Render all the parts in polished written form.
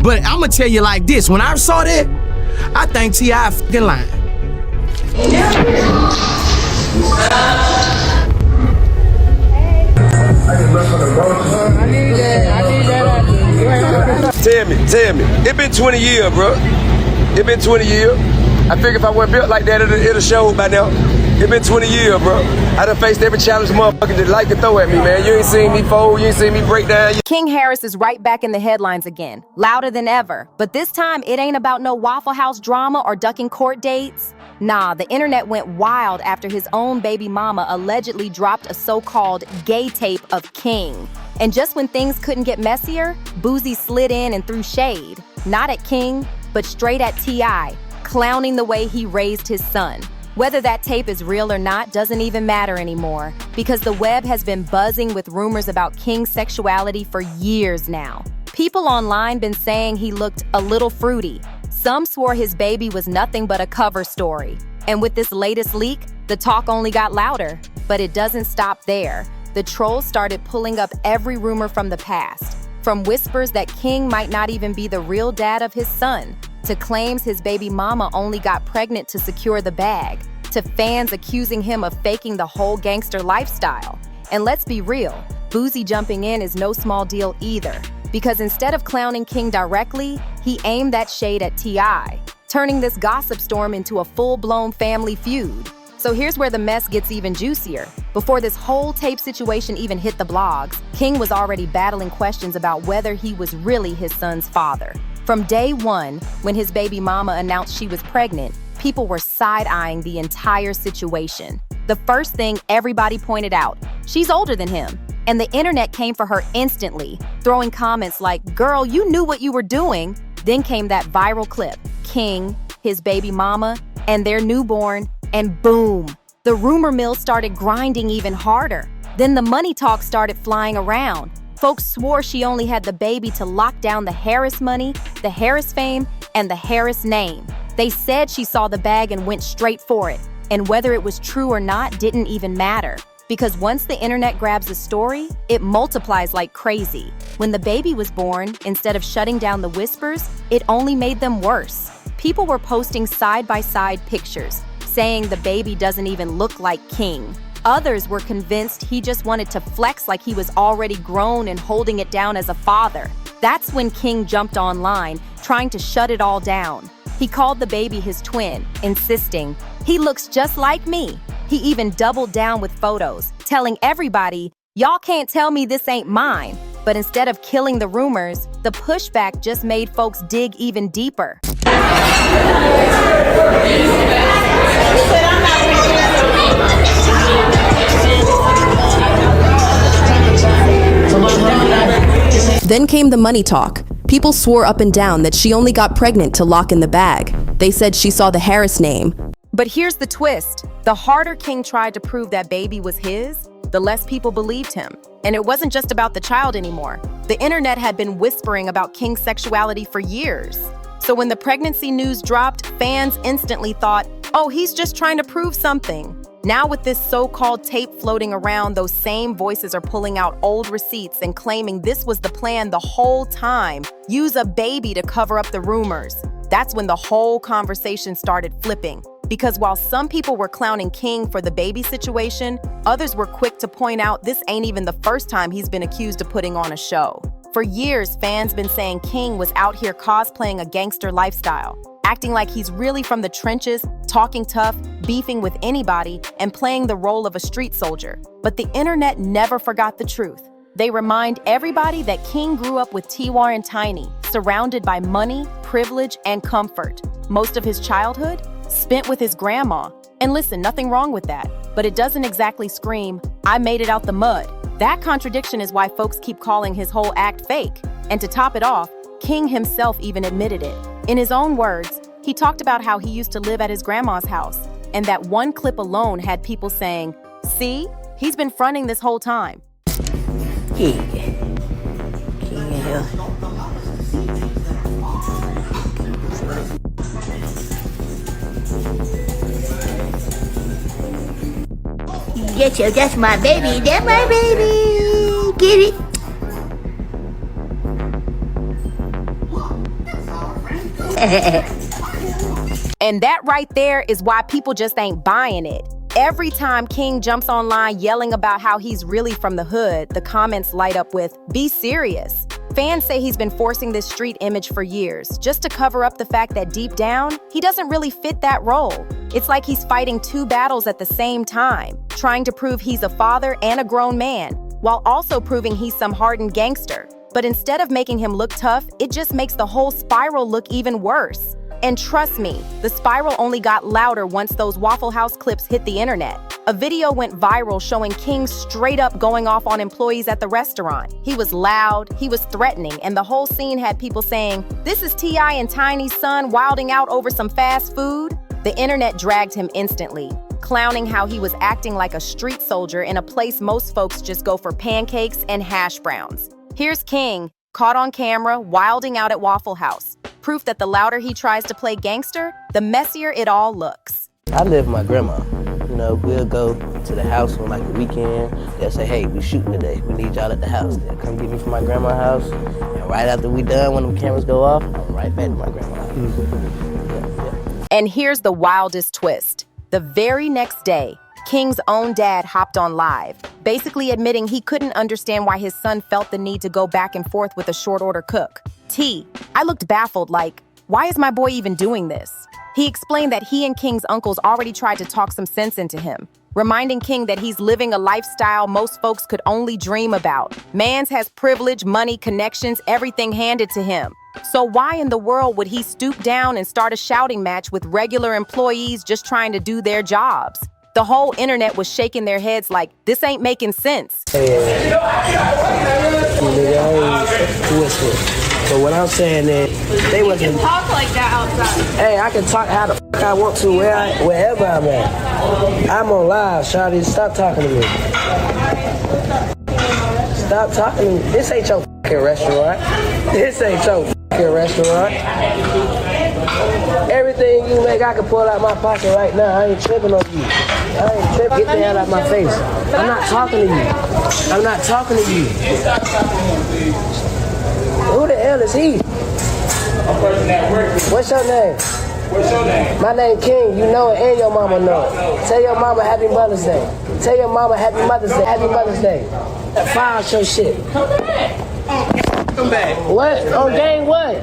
But I'ma tell you like this, when I saw that, I think T.I. fucking lying. Tell me. It been 20 years, bro. It been 20 years. I figure if I wasn't built like that, it'll show by now. It been 20 years, bro. I done faced every challenge motherfucker that like to throw at me, man. You ain't seen me fold, you ain't seen me break down. King Harris is right back in the headlines again, louder than ever. But this time, it ain't about no Waffle House drama or ducking court dates. Nah, the internet went wild after his own baby mama allegedly dropped a so-called gay tape of King. And just when things couldn't get messier, Boosie slid in and threw shade. Not at King, but straight at T.I., clowning the way he raised his son. Whether that tape is real or not doesn't even matter anymore, because the web has been buzzing with rumors about King's sexuality for years now. People online been saying he looked a little fruity. Some swore his baby was nothing but a cover story. And with this latest leak, the talk only got louder. But it doesn't stop there. The trolls started pulling up every rumor from the past, from whispers that King might not even be the real dad of his son, to claims his baby mama only got pregnant to secure the bag, to fans accusing him of faking the whole gangster lifestyle. And let's be real, Boosie jumping in is no small deal either, because instead of clowning King directly, he aimed that shade at T.I., turning this gossip storm into a full-blown family feud. So here's where the mess gets even juicier. Before this whole tape situation even hit the blogs, King was already battling questions about whether he was really his son's father. From day one, when his baby mama announced she was pregnant, people were side-eyeing the entire situation. The first thing everybody pointed out, she's older than him. And the internet came for her instantly, throwing comments like, "Girl, you knew what you were doing." Then came that viral clip, King, his baby mama, and their newborn, and boom, the rumor mill started grinding even harder. Then the money talk started flying around. Folks swore she only had the baby to lock down the Harris money, the Harris fame, and the Harris name. They said she saw the bag and went straight for it. And whether it was true or not didn't even matter. Because once the internet grabs a story, it multiplies like crazy. When the baby was born, instead of shutting down the whispers, it only made them worse. People were posting side-by-side pictures, saying the baby doesn't even look like King. Others were convinced he just wanted to flex like he was already grown and holding it down as a father. That's when King jumped online, trying to shut it all down. He called the baby his twin, insisting, "He looks just like me." He even doubled down with photos, telling everybody, "Y'all can't tell me this ain't mine." But instead of killing the rumors, the pushback just made folks dig even deeper. Then came the money talk. People swore up and down that she only got pregnant to lock in the bag. They said she saw the Harris name. But here's the twist. The harder King tried to prove that baby was his, the less people believed him. And it wasn't just about the child anymore. The internet had been whispering about King's sexuality for years. So when the pregnancy news dropped, fans instantly thought, oh, he's just trying to prove something. Now with this so-called tape floating around, those same voices are pulling out old receipts and claiming this was the plan the whole time. Use a baby to cover up the rumors. That's when the whole conversation started flipping. Because while some people were clowning King for the baby situation, others were quick to point out this ain't even the first time he's been accused of putting on a show. For years, fans been saying King was out here cosplaying a gangster lifestyle, acting like he's really from the trenches, talking tough, beefing with anybody, and playing the role of a street soldier. But the internet never forgot the truth. They remind everybody that King grew up with T.Y. and Tiny, surrounded by money, privilege, and comfort. Most of his childhood spent with his grandma. And listen, nothing wrong with that, but it doesn't exactly scream, "I made it out the mud." That contradiction is why folks keep calling his whole act fake. And to top it off, King himself even admitted it. In his own words, he talked about how he used to live at his grandma's house, and that one clip alone had people saying, "See, he's been fronting this whole time." That's my baby. That's my baby. Get it? And that right there is why people just ain't buying it. Every time King jumps online yelling about how he's really from the hood, the comments light up with, "Be serious." Fans say he's been forcing this street image for years, just to cover up the fact that deep down, he doesn't really fit that role. It's like he's fighting two battles at the same time, trying to prove he's a father and a grown man, while also proving he's some hardened gangster. But instead of making him look tough, it just makes the whole spiral look even worse. And trust me, the spiral only got louder once those Waffle House clips hit the internet. A video went viral showing King straight up going off on employees at the restaurant. He was loud, he was threatening, and the whole scene had people saying, "This is T.I. and Tiny's son wilding out over some fast food." The internet dragged him instantly, clowning how he was acting like a street soldier in a place most folks just go for pancakes and hash browns. Here's King, caught on camera, wilding out at Waffle House. Proof that the louder he tries to play gangster, the messier it all looks. I live with my grandma. You know, we'll go to the house on like the weekend. They'll say, "Hey, we shooting today. We need y'all at the house." They'll come get me from my grandma's house. And right after we done, when the cameras go off, I'm right back to my grandma's house. And here's the wildest twist. The very next day, King's own dad hopped on live, basically admitting he couldn't understand why his son felt the need to go back and forth with a short order cook. I looked baffled, like, why is my boy even doing this? He explained that he and King's uncles already tried to talk some sense into him, reminding King that he's living a lifestyle most folks could only dream about. Mans has privilege, money, connections, everything handed to him. So why in the world would he stoop down and start a shouting match with regular employees just trying to do their jobs? The whole internet was shaking their heads like, this ain't making sense. So what I'm saying is, they wasn't. You can talk like that outside. Hey, I can talk how the f I want to wherever I'm at. I'm on live, Shawty. Stop talking to me. Stop talking to me. This ain't your f***ing restaurant. This ain't your f***ing restaurant. Everything you make, I can pull out my pocket right now. I ain't tripping on you. I ain't tripping. Get the hell out of my face. I'm not talking to you. I'm not talking to you. Who the hell is he? What's your name? What's your name? My name King. You know it and your mama know it. Tell your mama Happy Mother's Day. Tell your mama Happy Mother's Day. Happy Mother's Day. File your shit. Come back. What? On game what?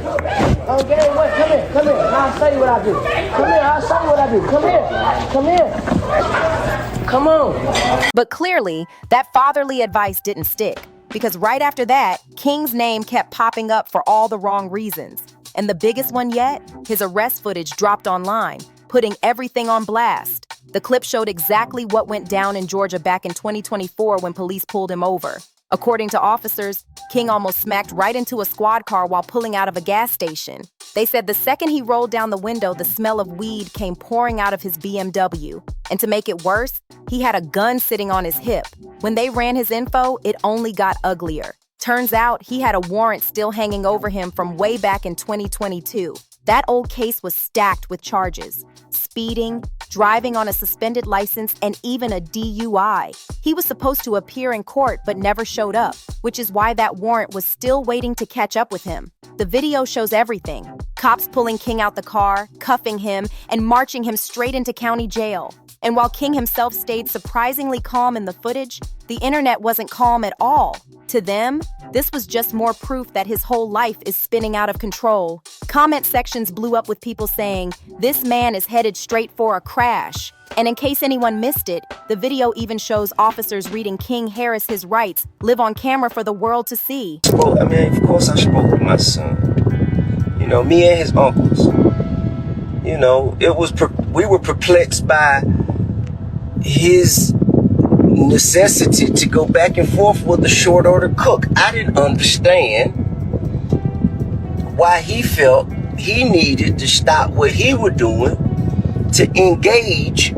On game what? Come here. Come here. I'll show you what I do. Come here. I'll show you what I do. Come here. Come here. Come on. But clearly, that fatherly advice didn't stick. Because right after that, King's name kept popping up for all the wrong reasons. And the biggest one yet, his arrest footage dropped online, putting everything on blast. The clip showed exactly what went down in Georgia back in 2024 when police pulled him over. According to officers, King almost smacked right into a squad car while pulling out of a gas station. They said the second he rolled down the window, the smell of weed came pouring out of his BMW. And to make it worse, he had a gun sitting on his hip. When they ran his info, it only got uglier. Turns out he had a warrant still hanging over him from way back in 2022. That old case was stacked with charges: speeding, driving on a suspended license, and even a DUI. He was supposed to appear in court but never showed up, which is why that warrant was still waiting to catch up with him. The video shows everything: cops pulling King out the car, cuffing him, and marching him straight into county jail. And while King himself stayed surprisingly calm in the footage, the internet wasn't calm at all. To them, this was just more proof that his whole life is spinning out of control. Comment sections blew up with people saying, "This man is headed straight for a crash." And in case anyone missed it, the video even shows officers reading King Harris his rights, live on camera for the world to see. Well, I mean, of course I spoke with my son. You know, me and his uncles. You know, we were perplexed by his necessity to go back and forth with a short order cook. I didn't understand why he felt he needed to stop what he was doing to engage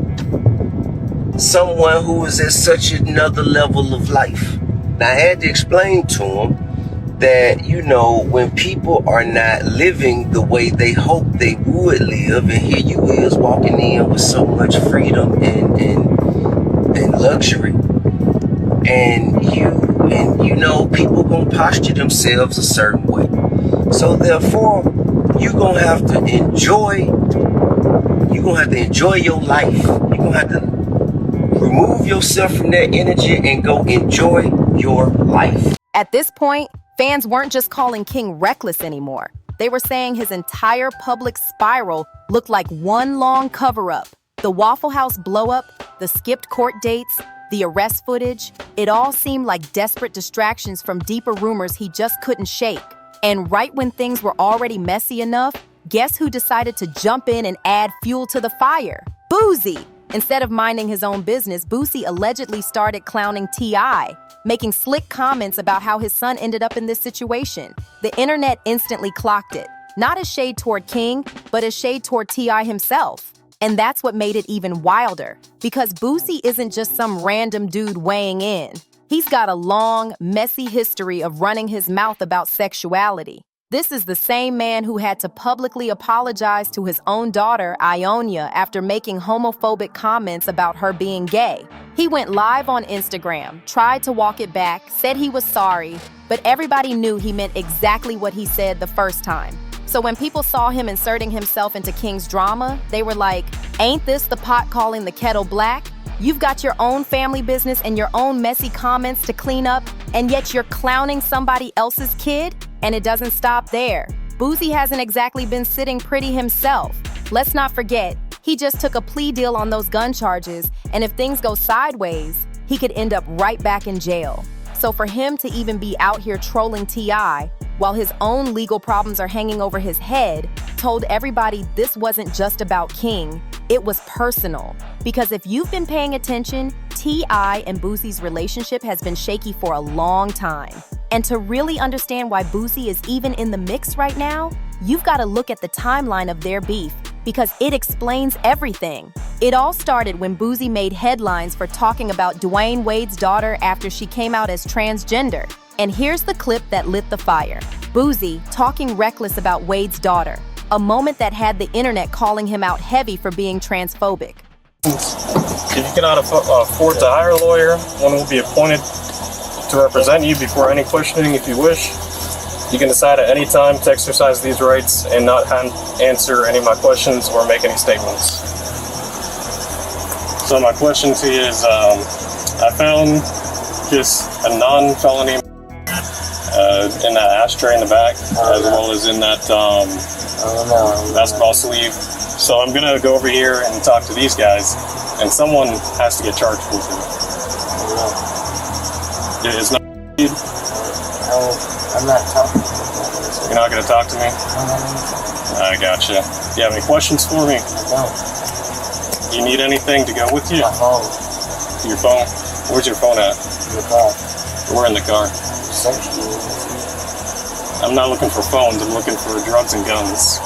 someone who was at such another level of life. Now, I had to explain to him that, you know, when people are not living the way they hope they would live, and here you is walking in with so much freedom and luxury, and you know, people gonna posture themselves a certain way. So therefore, you're gonna have to enjoy your life. You're gonna have to remove yourself from that energy and go enjoy your life. At this point, fans weren't just calling King reckless anymore. They were saying his entire public spiral looked like one long cover-up. The Waffle House blow-up, the skipped court dates, the arrest footage, it all seemed like desperate distractions from deeper rumors he just couldn't shake. And right when things were already messy enough, guess who decided to jump in and add fuel to the fire? Boosie! Instead of minding his own business, Boosie allegedly started clowning T.I., making slick comments about how his son ended up in this situation. The internet instantly clocked it, not as shade toward King, but as shade toward T.I. himself. And that's what made it even wilder, because Boosie isn't just some random dude weighing in. He's got a long, messy history of running his mouth about sexuality. This is the same man who had to publicly apologize to his own daughter, Ionia, after making homophobic comments about her being gay. He went live on Instagram, tried to walk it back, said he was sorry, but everybody knew he meant exactly what he said the first time. So when people saw him inserting himself into King's drama, they were like, ain't this the pot calling the kettle black? You've got your own family business and your own messy comments to clean up, and yet you're clowning somebody else's kid? And it doesn't stop there. Boosie hasn't exactly been sitting pretty himself. Let's not forget, he just took a plea deal on those gun charges, and if things go sideways, he could end up right back in jail. So for him to even be out here trolling T.I., while his own legal problems are hanging over his head, told everybody this wasn't just about King, it was personal. Because if you've been paying attention, T.I. and Boosie's relationship has been shaky for a long time. And to really understand why Boosie is even in the mix right now, you've got to look at the timeline of their beef, because it explains everything. It all started when Boosie made headlines for talking about Dwayne Wade's daughter after she came out as transgender. And here's the clip that lit the fire. Boosie talking reckless about Wade's daughter, a moment that had the internet calling him out heavy for being transphobic. If you cannot afford to hire a lawyer, one will be appointed to represent you before any questioning if you wish. You can decide at any time to exercise these rights and not answer any of my questions or make any statements. So my question to you is, I found just a non-felony in that ashtray in the back, as well as in that basketball sleeve. So I'm gonna go over here and talk to these guys, and someone has to get charged with it. It's not. I'm not talking. You're not gonna talk to me? I gotcha. Do you have any questions for me? I don't. Do you need anything to go with you? My phone. Your phone? Where's your phone at? In the car. We're in the car. Search you. I'm not looking for phones, I'm looking for drugs and guns.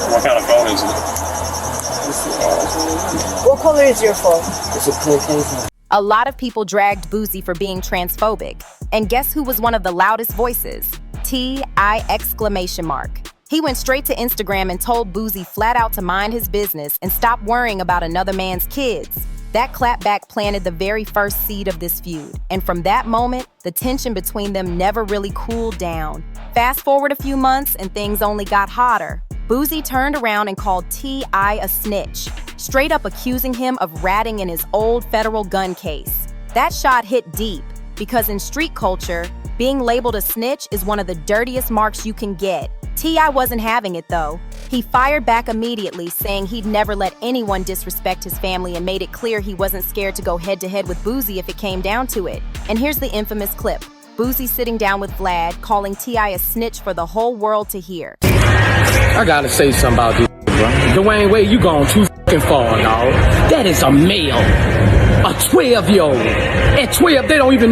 What kind of phone is it? What color is your phone? It's a clear case. A lot of people dragged Boosie for being transphobic. And guess who was one of the loudest voices? T.I. exclamation mark. He went straight to Instagram and told Boosie flat out to mind his business and stop worrying about another man's kids. That clapback planted the very first seed of this feud. And from that moment, the tension between them never really cooled down. Fast forward a few months and things only got hotter. Boosie turned around and called T.I. a snitch, straight up accusing him of ratting in his old federal gun case. That shot hit deep, because in street culture, being labeled a snitch is one of the dirtiest marks you can get. T.I. wasn't having it though. He fired back immediately, saying he'd never let anyone disrespect his family and made it clear he wasn't scared to go head-to-head with Boosie if it came down to it. And here's the infamous clip. Boosie sitting down with Vlad, calling T.I. a snitch for the whole world to hear. I gotta say something about this, bro. Dwayne Wade, you gone too fucking far, dog. That is a male. A 12-year-old. At 12, they don't even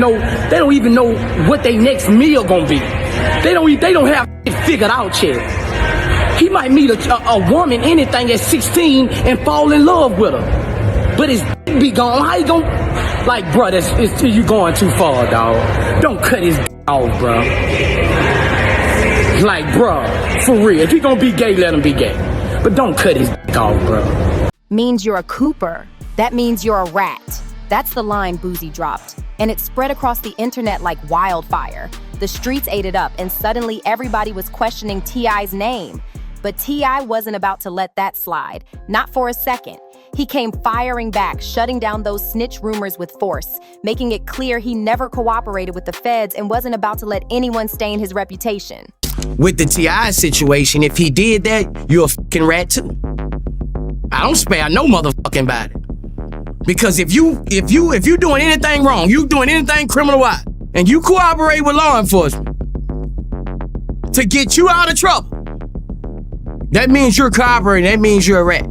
know what their next meal gonna be. They don't have it figured out yet. He might meet a woman, anything, at 16 and fall in love with her. But his be gone. How you gonna... Like, bro, you going too far, dog. Don't cut his off, bro. Like, bro, for real. If he gonna be gay, let him be gay. But don't cut his off, bro. Means you're a Cooper. That means you're a rat. That's the line Boosie dropped. And it spread across the internet like wildfire. The streets ate it up, and suddenly everybody was questioning T.I.'s name. But T.I. wasn't about to let that slide, not for a second. He came firing back, shutting down those snitch rumors with force, making it clear he never cooperated with the feds and wasn't about to let anyone stain his reputation. With the T.I. situation, if he did that, you're a fucking rat too. I don't spare no motherfucking body. Because if you doing anything wrong, you doing anything criminal-wise, and you cooperate with law enforcement to get you out of trouble, that means you're cooperating, that means you're a rat.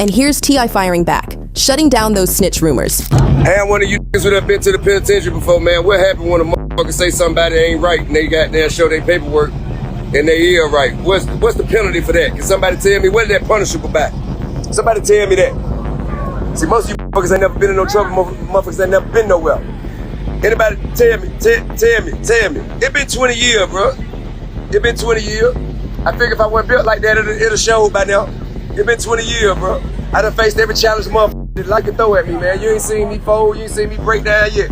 And here's T.I. firing back, shutting down those snitch rumors. Hey, one of you niggas would have been to the penitentiary before, man. What happened when a motherfucker say somebody ain't right and they got there show their paperwork and they is right? What's the penalty for that? Can somebody tell me, what is that punishable by? Somebody tell me that. See, most of you motherfuckers ain't never been in no trouble, motherfuckers ain't never been nowhere. Anybody tell me. It been 20 years, bro. It been 20 years. I figure if I wasn't built like that, it'll show by now. It been 20 years, bro. I done faced every challenge motherfucker that like to throw at me, man. You ain't seen me fold, you ain't seen me break down yet.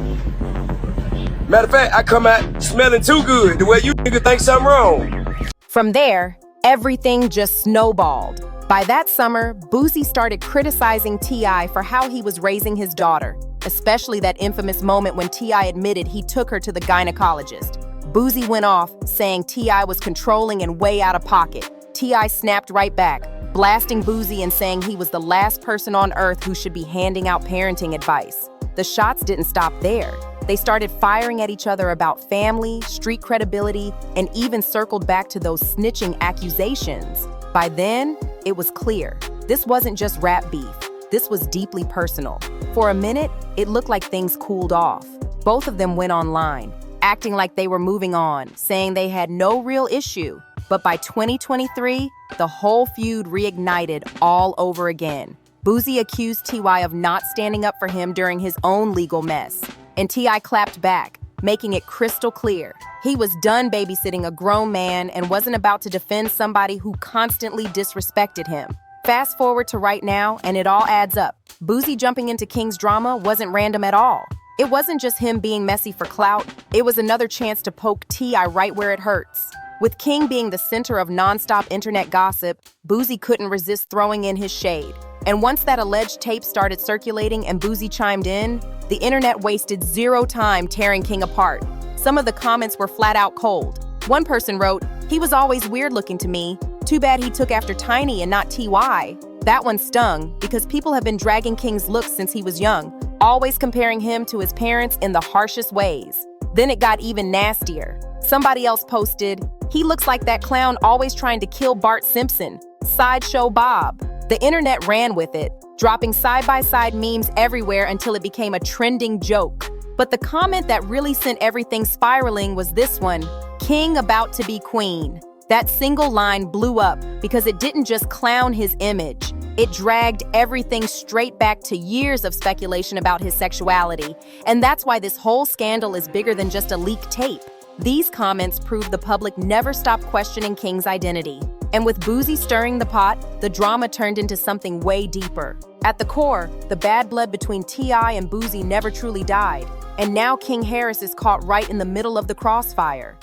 Matter of fact, I come out smelling too good, the way you nigga think something wrong. From there, everything just snowballed. By that summer, Boosie started criticizing T.I. for how he was raising his daughter, especially that infamous moment when T.I. admitted he took her to the gynecologist. Boosie went off, saying T.I. was controlling and way out of pocket. T.I. snapped right back, blasting Boosie and saying he was the last person on earth who should be handing out parenting advice. The shots didn't stop there. They started firing at each other about family, street credibility, and even circled back to those snitching accusations. By then, it was clear. This wasn't just rap beef. This was deeply personal. For a minute, it looked like things cooled off. Both of them went online, acting like they were moving on, saying they had no real issue. But by 2023, the whole feud reignited all over again. Boosie accused T.I. of not standing up for him during his own legal mess, and T.I. clapped back, making it crystal clear. He was done babysitting a grown man and wasn't about to defend somebody who constantly disrespected him. Fast forward to right now, and it all adds up. Boosie jumping into King's drama wasn't random at all. It wasn't just him being messy for clout, it was another chance to poke T.I. right where it hurts. With King being the center of nonstop internet gossip, Boosie couldn't resist throwing in his shade. And once that alleged tape started circulating and Boosie chimed in, the internet wasted zero time tearing King apart. Some of the comments were flat out cold. One person wrote, "He was always weird looking to me. Too bad he took after Tiny and not T.Y." That one stung because people have been dragging King's looks since he was young, always comparing him to his parents in the harshest ways. Then it got even nastier. Somebody else posted, "He looks like that clown always trying to kill Bart Simpson, Sideshow Bob." The internet ran with it, dropping side-by-side memes everywhere until it became a trending joke. But the comment that really sent everything spiraling was this one, "King about to be queen." That single line blew up because it didn't just clown his image. It dragged everything straight back to years of speculation about his sexuality. And that's why this whole scandal is bigger than just a leaked tape. These comments prove the public never stopped questioning King's identity. And with Boosie stirring the pot, the drama turned into something way deeper. At the core, the bad blood between T.I. and Boosie never truly died. And now King Harris is caught right in the middle of the crossfire.